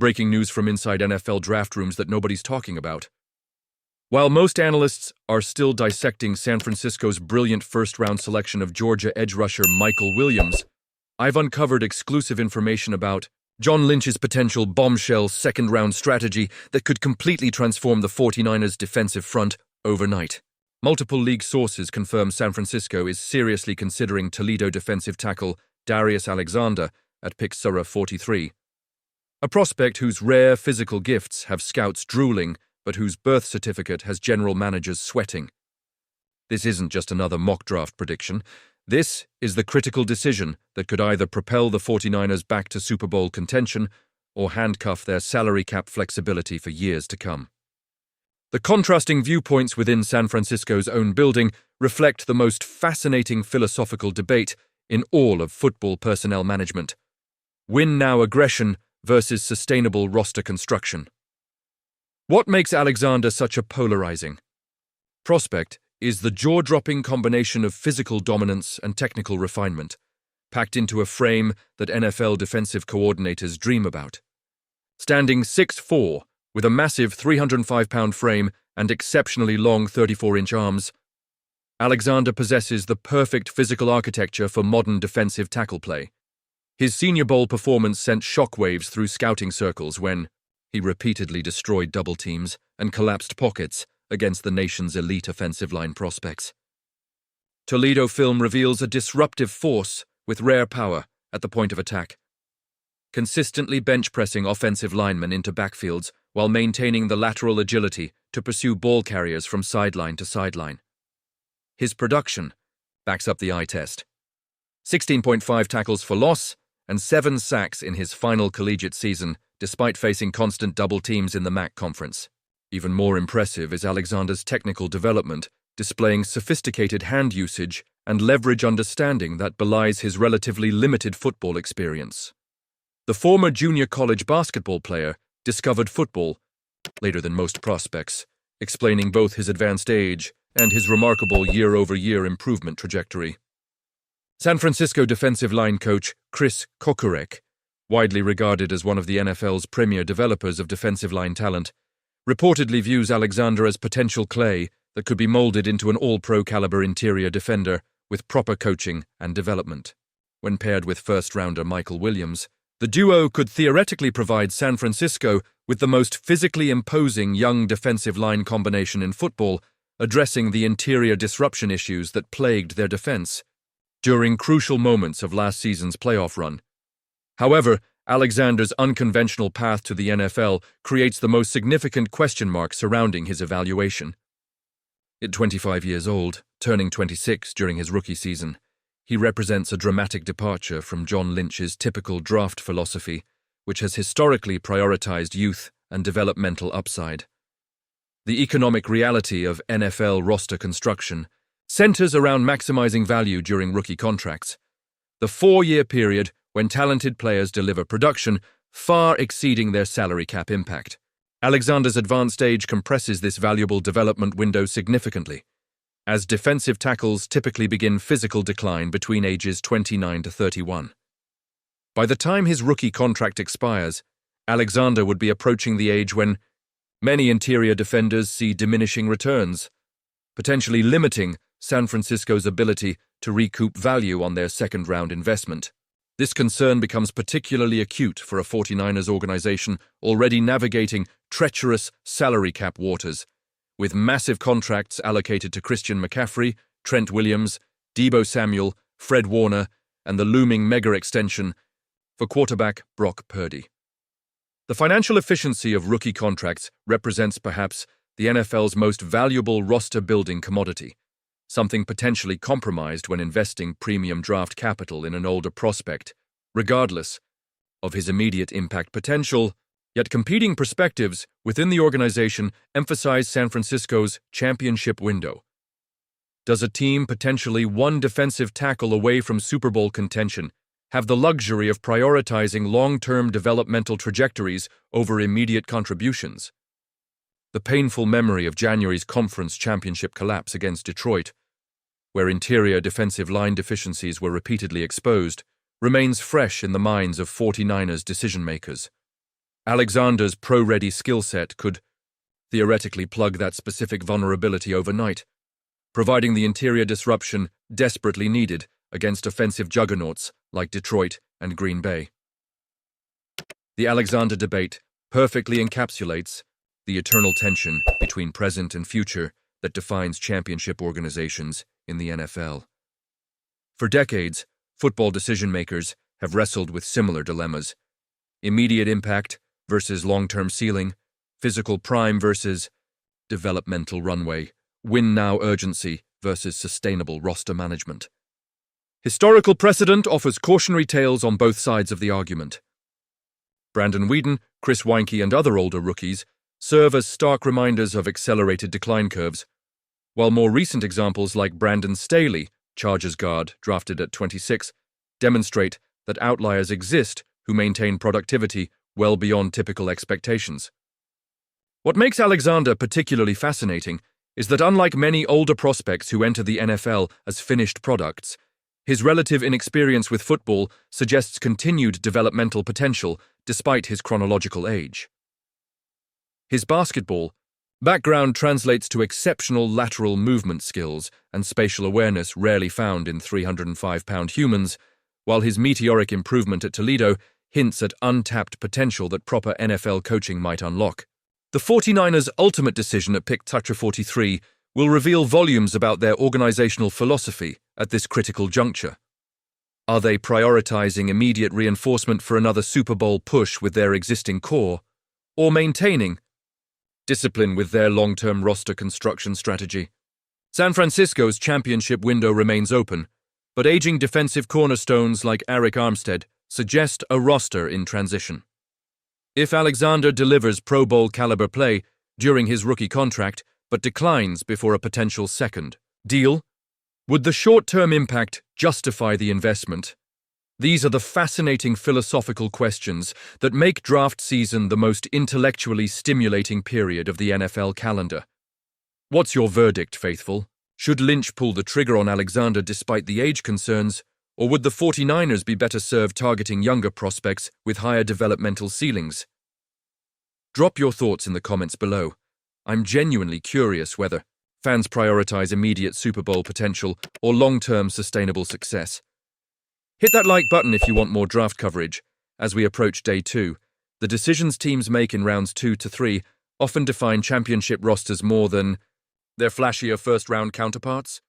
Breaking news from inside NFL draft rooms that nobody's talking about. While most analysts are still dissecting San Francisco's brilliant first-round selection of Georgia edge rusher Michael Williams, I've uncovered exclusive information about John Lynch's potential bombshell second-round strategy that could completely transform the 49ers' defensive front overnight. Multiple league sources confirm San Francisco is seriously considering Toledo defensive tackle Darius Alexander at pick 43, a prospect whose rare physical gifts have scouts drooling but whose birth certificate has general managers sweating. This isn't just another mock draft prediction. This is the critical decision that could either propel the 49ers back to Super Bowl contention or handcuff their salary cap flexibility for years to come. The contrasting viewpoints within San Francisco's own building reflect the most fascinating philosophical debate in all of football personnel management. Win-now aggression versus sustainable roster construction. What makes Alexander such a polarizing prospect is the jaw-dropping combination of physical dominance and technical refinement, packed into a frame that NFL defensive coordinators dream about. Standing 6'4", with a massive 305-pound frame and exceptionally long 34-inch arms, Alexander possesses the perfect physical architecture for modern defensive tackle play. His Senior Bowl performance sent shockwaves through scouting circles when he repeatedly destroyed double teams and collapsed pockets against the nation's elite offensive line prospects. Toledo film reveals a disruptive force with rare power at the point of attack, consistently bench-pressing offensive linemen into backfields while maintaining the lateral agility to pursue ball carriers from sideline to sideline. His production backs up the eye test. 16.5 tackles for loss and 7 sacks in his final collegiate season, despite facing constant double teams in the MAC conference. Even more impressive is Alexander's technical development, displaying sophisticated hand usage and leverage understanding that belies his relatively limited football experience. The former junior college basketball player discovered football later than most prospects, explaining both his advanced age and his remarkable year-over-year improvement trajectory. San Francisco defensive line coach Chris Kokurek, widely regarded as one of the NFL's premier developers of defensive line talent, reportedly views Alexander as potential clay that could be molded into an all-pro caliber interior defender with proper coaching and development. When paired with first-rounder Michael Williams, the duo could theoretically provide San Francisco with the most physically imposing young defensive line combination in football, addressing the interior disruption issues that plagued their defense during crucial moments of last season's playoff run. However, Alexander's unconventional path to the NFL creates the most significant question mark surrounding his evaluation. At 25 years old, turning 26 during his rookie season, he represents a dramatic departure from John Lynch's typical draft philosophy, which has historically prioritized youth and developmental upside. The economic reality of NFL roster construction centers around maximizing value during rookie contracts. The 4-year period when talented players deliver production far exceeding their salary cap impact. Alexander's advanced age compresses this valuable development window significantly, as defensive tackles typically begin physical decline between ages 29 to 31. By the time his rookie contract expires, Alexander would be approaching the age when many interior defenders see diminishing returns, potentially limiting San Francisco's ability to recoup value on their second-round investment. This concern becomes particularly acute for a 49ers organization already navigating treacherous salary cap waters, with massive contracts allocated to Christian McCaffrey, Trent Williams, Deebo Samuel, Fred Warner, and the looming mega extension for quarterback Brock Purdy. The financial efficiency of rookie contracts represents perhaps the NFL's most valuable roster-building commodity, something potentially compromised when investing premium draft capital in an older prospect, regardless of his immediate impact potential. Yet competing perspectives within the organization emphasize San Francisco's championship window. Does a team potentially one defensive tackle away from Super Bowl contention have the luxury of prioritizing long-term developmental trajectories over immediate contributions? The painful memory of January's conference championship collapse against Detroit, where interior defensive line deficiencies were repeatedly exposed, remains fresh in the minds of 49ers decision-makers. Alexander's pro-ready skill set could theoretically plug that specific vulnerability overnight, providing the interior disruption desperately needed against offensive juggernauts like Detroit and Green Bay. The Alexander debate perfectly encapsulates the eternal tension between present and future that defines championship organizations in the NFL. For decades, football decision-makers have wrestled with similar dilemmas: immediate impact versus long-term ceiling, physical prime versus developmental runway, win-now urgency versus sustainable roster management. Historical precedent offers cautionary tales on both sides of the argument. Brandon Weeden, Chris Weinke, and other older rookies serve as stark reminders of accelerated decline curves, while more recent examples like Brandon Staley, Chargers guard, drafted at 26, demonstrate that outliers exist who maintain productivity well beyond typical expectations. What makes Alexander particularly fascinating is that unlike many older prospects who enter the NFL as finished products, his relative inexperience with football suggests continued developmental potential despite his chronological age. His basketball background translates to exceptional lateral movement skills and spatial awareness rarely found in 305-pound humans, while his meteoric improvement at Toledo hints at untapped potential that proper NFL coaching might unlock. The 49ers' ultimate decision at pick 43 will reveal volumes about their organizational philosophy at this critical juncture. Are they prioritizing immediate reinforcement for another Super Bowl push with their existing core, or maintaining discipline with their long-term roster construction strategy? San Francisco's championship window remains open, but aging defensive cornerstones like Arik Armstead suggest a roster in transition. If Alexander delivers Pro Bowl caliber play during his rookie contract but declines before a potential second deal, would the short-term impact justify the investment? These are the fascinating philosophical questions that make draft season the most intellectually stimulating period of the NFL calendar. What's your verdict, faithful? Should Lynch pull the trigger on Alexander despite the age concerns, or would the 49ers be better served targeting younger prospects with higher developmental ceilings? Drop your thoughts in the comments below. I'm genuinely curious whether fans prioritize immediate Super Bowl potential or long-term sustainable success. Hit that like button if you want more draft coverage. As we approach day 2, the decisions teams make in rounds 2 to 3 often define championship rosters more than their flashier first-round counterparts.